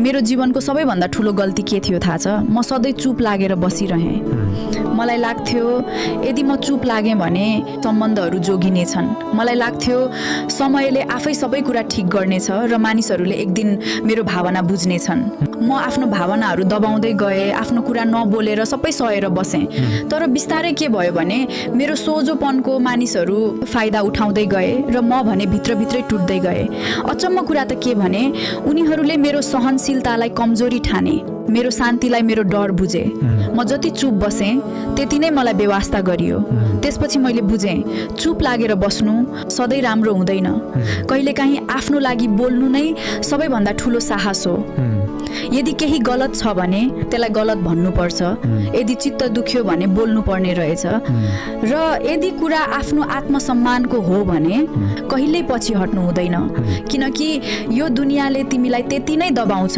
मेरो जीवनको सबैभन्दा ठुलो गल्ती के थियो थाहा छ? म सधैँ चुप लागेर बसिरहेँ। मलाई लाग्थ्यो यदि म चुप लागेँ भने सम्बन्धहरू जोगिनेछन्। मलाई लाग्थ्यो समयले आफै सबै कुरा ठिक गर्नेछ र मानिसहरूले एक दिन मेरो भावना बुझ्नेछन्। म आफ्नो भावनाहरू दबाउँदै गएँ, आफ्नो कुरा नबोलेर सबै सहेर बसेँ। तर बिस्तारै के भयो भने मेरो सोझोपनको मानिसहरू फाइदा उठाउँदै गए र म भने भित्रभित्रै टुट्दै गएँ। अचम्म कुरा त के भने उनीहरूले मेरो सहनशीलतालाई कमजोरी ठाने, मेरो शान्तिलाई मेरो डर बुझे। म जति चुप बसेँ त्यति नै मलाई बेवास्ता गरियो। त्यसपछि मैले बुझेँ चुप लागेर बस्नु सधैँ राम्रो हुँदैन। कहिलेकाहीँ आफ्नो लागि बोल्नु नै सबैभन्दा ठुलो साहस हो। यदि केही गलत छ भने त्यसलाई गलत भन्नुपर्छ। यदि चित्त दुख्यो भने बोल्नु पर्ने रहेछ। र यदि कुरा आफ्नो आत्मसम्मानको हो भने कहिल्यै पछि हट्नु हुँदैन, किनकि यो दुनियाँले तिमीलाई त्यति नै दबाउँछ